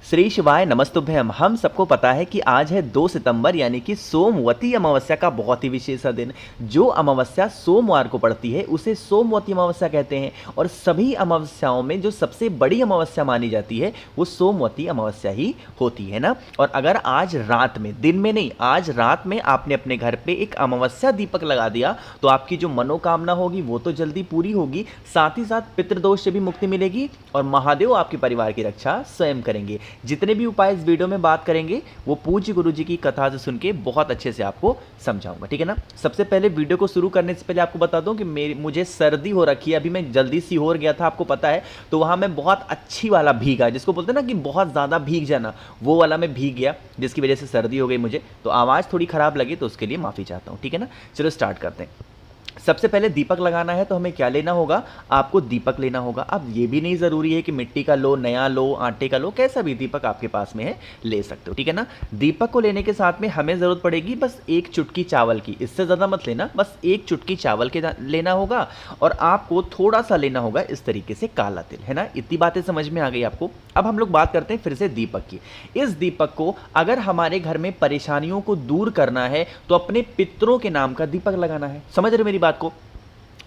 श्री शिवाय नमस्तुभ्यम। हम सबको पता है कि आज है 2 सितंबर यानी कि सोमवती अमावस्या का बहुत ही विशेष दिन। जो अमावस्या सोमवार को पड़ती है उसे सोमवती अमावस्या कहते हैं और सभी अमावस्याओं में जो सबसे बड़ी अमावस्या मानी जाती है वो सोमवती अमावस्या ही होती है ना। और अगर आज रात में, दिन में नहीं, आज रात में आपने अपने घर पे एक अमावस्या दीपक लगा दिया तो आपकी जो मनोकामना होगी वो तो जल्दी पूरी होगी, साथ ही साथ पितृदोष से भी मुक्ति मिलेगी और महादेव आपके परिवार की रक्षा स्वयं करेंगे। जितने भी उपाय इस वीडियो में बात करेंगे वो पूज्य गुरु जी की कथा से सुन के बहुत अच्छे से आपको समझाऊंगा, ठीक है ना। सबसे पहले वीडियो को शुरू करने से पहले आपको बता दूं कि मुझे सर्दी हो रखी है। अभी मैं जल्दी सीहोर गया था, आपको पता है, तो वहां मैं बहुत अच्छी वाला भीगा, जिसको बोलते हैं ना कि बहुत ज़्यादा भीग जाना, वो वाला मैं भीग गया, जिसकी वजह से सर्दी हो गई मुझे, तो आवाज़ थोड़ी ख़राब लगी तो उसके लिए माफ़ी चाहता हूँ, ठीक है ना। चलो स्टार्ट करते हैं। सबसे पहले दीपक लगाना है तो हमें क्या लेना होगा, आपको दीपक लेना होगा। अब ये भी नहीं ज़रूरी है कि मिट्टी का लो, नया लो, आटे का लो, कैसा भी दीपक आपके पास में है ले सकते हो, ठीक है ना। दीपक को लेने के साथ में हमें ज़रूरत पड़ेगी बस एक चुटकी चावल की, इससे ज़्यादा मत लेना, बस एक चुटकी चावल के लेना होगा। और आपको थोड़ा सा लेना होगा इस तरीके से काला तिल, है ना। इतनी बातें समझ में आ गई आपको। अब हम लोग बात करते हैं फिर से दीपक की। इस दीपक को अगर हमारे घर में परेशानियों को दूर करना है तो अपने पितरों के नाम का दीपक लगाना है। समझ रहे मेरी बात को?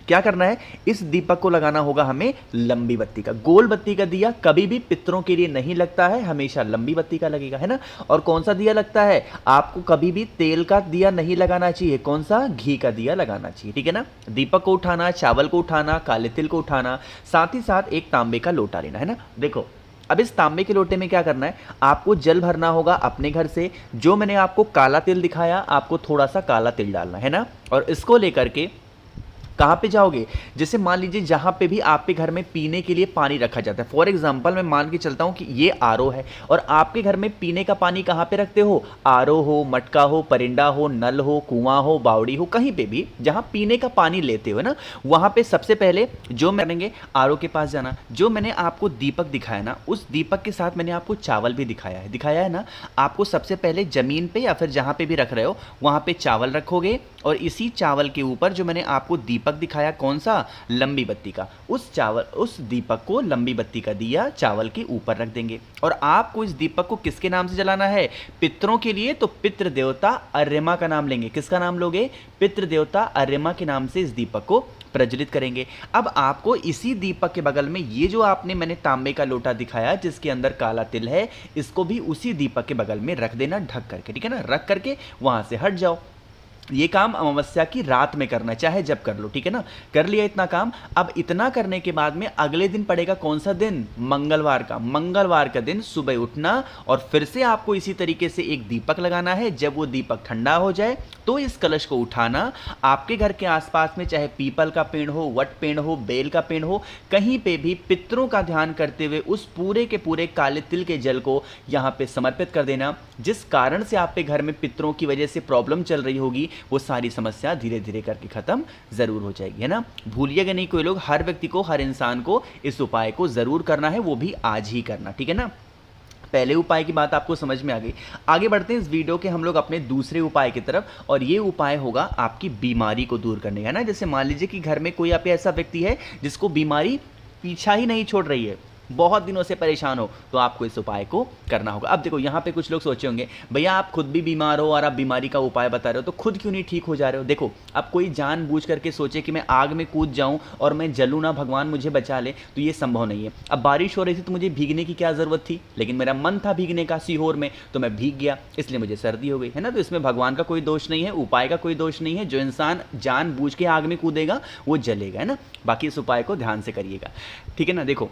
क्या करना है, इस दीपक को लगाना होगा हमें लंबी बत्ती का। गोल बत्ती का दिया कभी भी पितरों के लिए नहीं लगता है, हमेशा लंबी बत्ती का लगेगा, है ना। और कौन सा दिया लगता है, आपको कभी भी तेल का दिया नहीं लगाना चाहिए, कौन सा, घी का दिया लगाना चाहिए, ठीक है ना। दीपक को उठाना, चावल को उठाना, काले तिल को उठाना, साथ ही साथ एक तांबे का लोटा लेना, है ना। देखो अब इस तांबे के लोटे में क्या करना है, आपको जल भरना होगा अपने घर से। जो मैंने आपको काला तिल दिखाया, आपको थोड़ा सा काला तिल डालना है ना। और इसको लेकर के कहाँ पे जाओगे, जैसे मान लीजिए जहाँ पे भी आपके घर में पीने के लिए पानी रखा जाता है, फॉर एग्जांपल मैं मान के चलता हूँ कि ये आरओ है और आपके घर में पीने का पानी कहाँ पे रखते हो, आरओ हो, मटका हो, परिंदा हो, नल हो, कुआं हो, बावड़ी हो, कहीं पे भी जहाँ पीने का पानी लेते हो ना, वहाँ पे सबसे पहले जो करेंगे, आरओ के पास जाना। जो मैंने आपको दीपक दिखाया ना, उस दीपक के साथ मैंने आपको चावल भी दिखाया है ना। आपको सबसे पहले जमीन पे या फिर जहाँ पे भी रख रहे हो वहाँ पे चावल रखोगे और इसी चावल के ऊपर जो मैंने आपको दीपक दिखाया, कौन सा, लंबी बत्ती का, उस दीपक को, लंबी बत्ती का दिया चावल के ऊपर रख देंगे। और आपको इस दीपक को किसके नाम से जलाना है, पितरों के लिए तो पितृ देवता अर्यमा का नाम लेंगे। किसका नाम लोगे, पितृ देवता अर्यमा के नाम से इस दीपक को प्रज्वलित करेंगे। अब आपको इसी दीपक के बगल में ये जो आपने मैंने तांबे का लोटा दिखाया जिसके अंदर काला तिल है, इसको भी उसी दीपक के बगल में रख देना ढक करके, ठीक है ना। रख करके वहां से हट जाओ। ये काम अमावस्या की रात में करना, चाहे जब कर लो, ठीक है ना। कर लिया इतना काम। अब इतना करने के बाद में अगले दिन पड़ेगा कौन सा दिन, मंगलवार का। मंगलवार का दिन सुबह उठना और फिर से आपको इसी तरीके से एक दीपक लगाना है। जब वो दीपक ठंडा हो जाए तो इस कलश को उठाना, आपके घर के आसपास में चाहे पीपल का पेड़ हो, वट पेड़ हो, बेल का पेड़ हो, कहीं पे भी पितरों का ध्यान करते हुए उस पूरे के पूरे काले तिल के जल को यहाँ पे समर्पित कर देना। जिस कारण से आपके घर में पितरों की वजह से प्रॉब्लम चल रही होगी वो सारी समस्या धीरे धीरे करके खत्म जरूर हो जाएगी, है ना। भूलिएगा नहीं कोई लोग, हर व्यक्ति को, हर इंसान को इस उपाय को जरूर करना है, वो भी आज ही करना, ठीक है ना। पहले उपाय की बात आपको समझ में आ गई। आगे बढ़ते हैं इस वीडियो के हम लोग अपने दूसरे उपाय की तरफ, और ये उपाय होगा आपकी बीमारी को दूर करने का ना। जैसे मान लीजिए कि घर में कोई आप ऐसा व्यक्ति है जिसको बीमारी पीछा ही नहीं छोड़ रही है, बहुत दिनों से परेशान हो, तो आपको इस उपाय को करना होगा। अब देखो यहाँ पे कुछ लोग सोचे होंगे, भैया आप खुद भी बीमार हो और आप बीमारी का उपाय बता रहे हो, तो खुद क्यों नहीं ठीक हो जा रहे हो। देखो अब कोई जानबूझ करके सोचे कि मैं आग में कूद जाऊं और मैं जलूं ना, भगवान मुझे बचा ले, तो ये संभव नहीं है। अब बारिश हो रही थी तो मुझे भीगने की क्या जरूरत थी, लेकिन मेरा मन था भीगने का सीहोर में, तो मैं भीग गया, इसलिए मुझे सर्दी हो गई, है ना। तो इसमें भगवान का कोई दोष नहीं है, उपाय का कोई दोष नहीं है। जो इंसान जानबूझ के आग में कूदेगा वो जलेगा, है ना। बाकी इस उपाय को ध्यान से करिएगा, ठीक है ना। देखो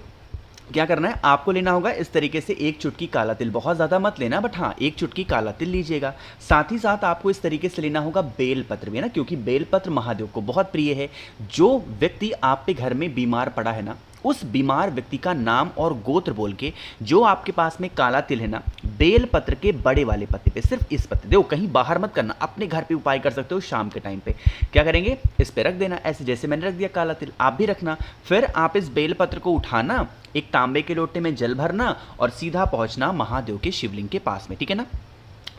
क्या करना है, आपको लेना होगा इस तरीके से एक चुटकी काला तिल, बहुत ज़्यादा मत लेना, बट हाँ एक चुटकी काला तिल लीजिएगा। साथ ही साथ आपको इस तरीके से लेना होगा बेलपत्र भी, है ना, क्योंकि बेलपत्र महादेव को बहुत प्रिय है। जो व्यक्ति आप पे घर में बीमार पड़ा है ना, उस बीमार व्यक्ति का नाम और गोत्र बोल के, जो आपके पास में काला तिल है ना, बेल पत्र के बड़े वाले पत्ते पे, सिर्फ इस पत्ते, देखो कहीं बाहर मत करना, अपने घर पे उपाय कर सकते हो। शाम के टाइम पे क्या करेंगे, इस पे रख देना, ऐसे जैसे मैंने रख दिया काला तिल, आप भी रखना। फिर आप इस बेल पत्र को उठाना, एक तांबे के लोटे में जल भरना और सीधा पहुंचना महादेव के शिवलिंग के पास में, ठीक है ना।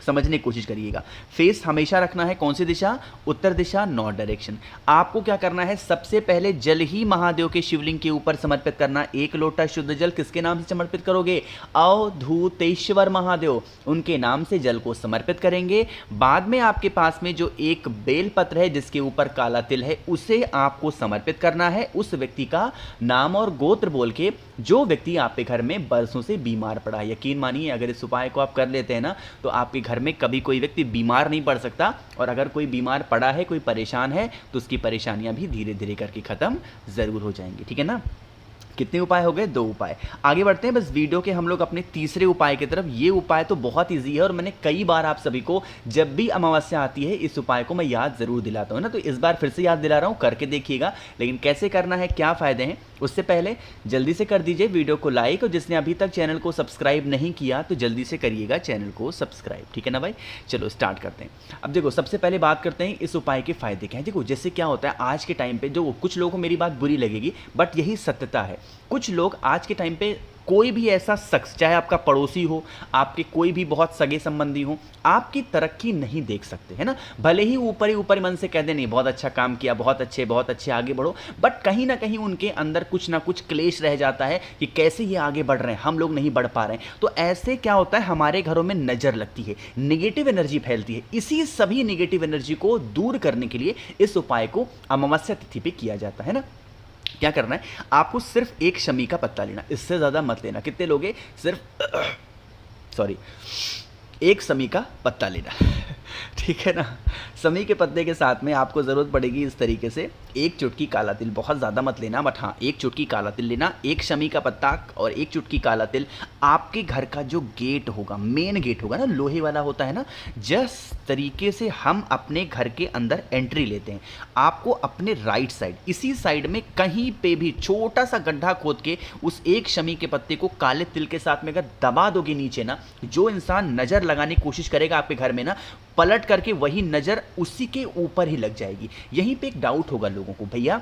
समझने की कोशिश करिएगा। फेस हमेशा रखना है कौन सी दिशा, उत्तर दिशा, नॉर्थ डायरेक्शन। आपको क्या करना है, सबसे पहले जल ही महादेव के शिवलिंग के ऊपर समर्पित करना। एक लोटा शुद्ध जल किसके नाम से समर्पित करोगे, अवधूतेश्वर महादेव, उनके नाम से जल को समर्पित करेंगे। बाद में आपके पास में जो एक बेलपत्र है जिसके ऊपर काला तिल है, उसे आपको समर्पित करना है उस व्यक्ति का नाम और गोत्र बोल के, जो व्यक्ति आपके घर में बरसों से बीमार पड़ा है। यकीन मानिए अगर इस उपाय को आप कर लेते हैं ना, तो आपके घर में कभी कोई व्यक्ति बीमार नहीं पड़ सकता, और अगर कोई बीमार पड़ा है, कोई परेशान है, तो उसकी परेशानियां भी धीरे धीरे करके खत्म जरूर हो जाएंगी। ठीक है ना। कितने उपाय हो गए, 2 उपाय। आगे बढ़ते हैं बस वीडियो के हम लोग अपने तीसरे उपाय की तरफ। ये उपाय तो बहुत ईजी है और मैंने कई बार आप सभी को जब भी अमावस्या आती है इस उपाय को मैं याद जरूर दिलाता हूँ ना, तो इस बार फिर से याद दिला रहा हूँ, करके देखिएगा। लेकिन कैसे करना है, क्या फायदे हैं, उससे पहले जल्दी से कर दीजिए वीडियो को लाइक, और जिसने अभी तक चैनल को सब्सक्राइब नहीं किया तो जल्दी से करिएगा चैनल को सब्सक्राइब। ठीक है ना भाई, चलो स्टार्ट करते हैं। अब देखो सबसे पहले बात करते हैं इस उपाय के फायदे क्या हैं। देखो जैसे क्या होता है आज के टाइम पे, जो कुछ लोगों को मेरी बात बुरी लगेगी बट यही सत्यता है, कुछ लोग आज के टाइम पे कोई भी ऐसा शख्स, चाहे आपका पड़ोसी हो, आपके कोई भी बहुत सगे संबंधी हो, आपकी तरक्की नहीं देख सकते, है ना। भले ही ऊपर मन से कह दे नहीं बहुत अच्छा काम किया, बहुत अच्छे आगे बढ़ो, बट कहीं ना कहीं उनके अंदर कुछ ना कुछ क्लेश रह जाता है कि कैसे ये आगे बढ़ रहे हैं, हम लोग नहीं बढ़ पा रहे हैं। तो ऐसे क्या होता है, हमारे घरों में नजर लगती है, नेगेटिव एनर्जी फैलती है। इसी सभी नेगेटिव एनर्जी को दूर करने के लिए इस उपाय को अमावस्या तिथि पे किया जाता है ना। क्या करना है, आपको सिर्फ एक शमी का पत्ता लेना, इससे ज्यादा मत लेना। कितने लोगे, सिर्फ सॉरी एक शमी का पत्ता लेना ठीक है ना। शमी के पत्ते के साथ में आपको ज़रूरत पड़ेगी इस तरीके से एक चुटकी काला तिल, बहुत ज़्यादा मत लेना बट हाँ एक चुटकी काला तिल लेना, एक शमी का पत्ता और एक चुटकी काला तिल। आपके घर का जो गेट होगा, मेन गेट होगा ना, लोहे वाला होता है ना, जिस तरीके से हम अपने घर के अंदर एंट्री लेते हैं, आपको अपने राइट साइड, इसी साइड में कहीं पे भी छोटा सा गड्ढा खोद के उस एक शमी के पत्ते को काले तिल के साथ में अगर दबा दोगे नीचे ना, जो इंसान नज़र लगाने की कोशिश करेगा आपके घर में ना, पलट करके वही नज़र उसी के ऊपर ही लग जाएगी। यहीं पे एक डाउट होगा लोगों को, भैया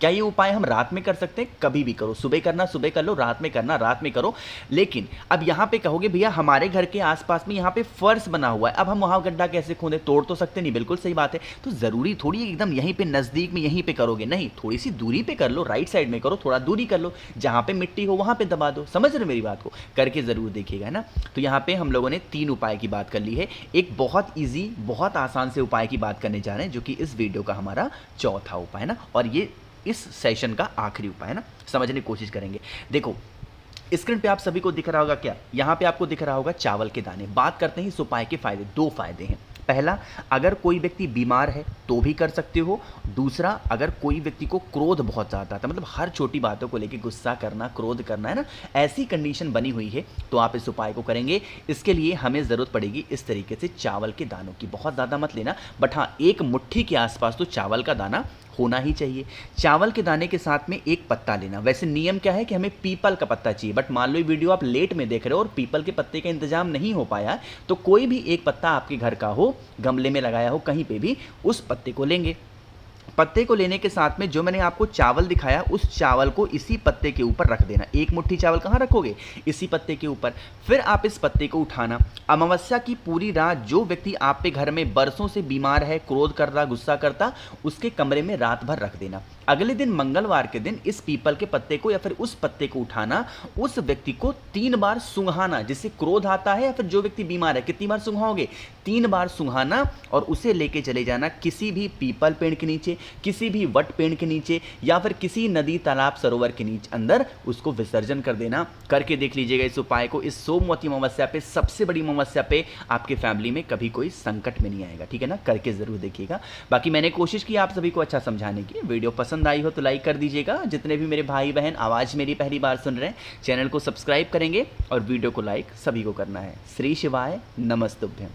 क्या ये उपाय हम रात में कर सकते हैं? कभी भी करो, सुबह करना सुबह कर लो, रात में करना रात में करो। लेकिन अब यहाँ पे कहोगे भैया हमारे घर के आसपास में यहाँ पे फर्श बना हुआ है, अब हम वहाँ गड्ढा कैसे खोदें, तोड़ तो सकते नहीं, बिल्कुल सही बात है। तो ज़रूरी थोड़ी एकदम यहीं पे नज़दीक में यहीं पे करोगे, नहीं, थोड़ी सी दूरी पे कर लो, राइट साइड में करो, थोड़ा दूरी कर लो, जहाँ पे मिट्टी हो वहाँ पे दबा दो। समझ रहे मेरी बात को, करके ज़रूर देखिएगा, है ना। तो यहाँ पे हम लोगों ने 3 उपाय की बात कर ली है, एक बहुत ईजी बहुत आसान से उपाय की बात करने जा रहे हैं, जो कि इस वीडियो का हमारा चौथा उपाय है ना, और ये इस सेशन का आखिरी उपाय है ना। समझने की कोशिश करेंगे। देखो स्क्रीन पे आप सभी को दिख रहा होगा, क्या यहाँ पे आपको दिख रहा होगा चावल के दाने। बात करते हैं इस उपाय के फायदे। 2 फायदे हैं। पहला, अगर कोई व्यक्ति बीमार है तो भी कर सकते हो। दूसरा, अगर कोई व्यक्ति को क्रोध बहुत ज़्यादा आता है, मतलब हर छोटी बातों को लेकर गुस्सा करना, क्रोध करना, है ना, ऐसी कंडीशन बनी हुई है, तो आप इस उपाय को करेंगे। इसके लिए हमें ज़रूरत पड़ेगी इस तरीके से चावल के दानों की। बहुत ज़्यादा मत लेना, बट हाँ एक मुट्ठी के आसपास तो चावल का दाना होना ही चाहिए। चावल के दाने के साथ में एक पत्ता लेना। वैसे नियम क्या है कि हमें पीपल का पत्ता चाहिए, बट मान लो ये वीडियो आप लेट में देख रहे हो और पीपल के पत्ते का इंतजाम नहीं हो पाया, तो कोई भी एक पत्ता आपके घर का हो, गमले में लगाया हो, कहीं पे भी, उस पत्ते को लेंगे। पत्ते को लेने के साथ में जो मैंने आपको चावल दिखाया, उस चावल को इसी पत्ते के ऊपर रख देना। एक मुट्ठी चावल कहाँ रखोगे, इसी पत्ते के ऊपर। फिर आप इस पत्ते को उठाना, अमावस्या की पूरी रात जो व्यक्ति आपके घर में बरसों से बीमार है, क्रोध करता, गुस्सा करता, उसके कमरे में रात भर रख देना। अगले दिन मंगलवार के दिन इस पीपल के पत्ते को या फिर उस पत्ते को उठाना, उस व्यक्ति को 3 बार सूंघाना। जिससे क्रोध आता है या फिर जो व्यक्ति बीमार है, कितनी बार सूंघाओगे, 3 बार सूंघाना, और उसे लेके चले जाना किसी भी पीपल पेड़ के नीचे, किसी भी वट पेड़ के नीचे, या फिर किसी नदी तालाब सरोवर के नीचे अंदर उसको विसर्जन कर देना। करके देख लीजिएगा इस उपाय को। इस सोमवती अमावस्या पे, सबसे बड़ी अमावस्या पे, आपके फैमिली में कभी कोई संकट में नहीं आएगा। ठीक है ना, करके जरूर देखिएगा। बाकी मैंने कोशिश की आप सभी को अच्छा समझाने की। वीडियो पसंद आई हो तो लाइक कर दीजिएगा। जितने भी मेरे भाई बहन आवाज मेरी पहली बार सुन रहे हैं, चैनल को सब्सक्राइब करेंगे और वीडियो को लाइक सभी को करना है। श्री शिवाय नमस्तुभ्यम।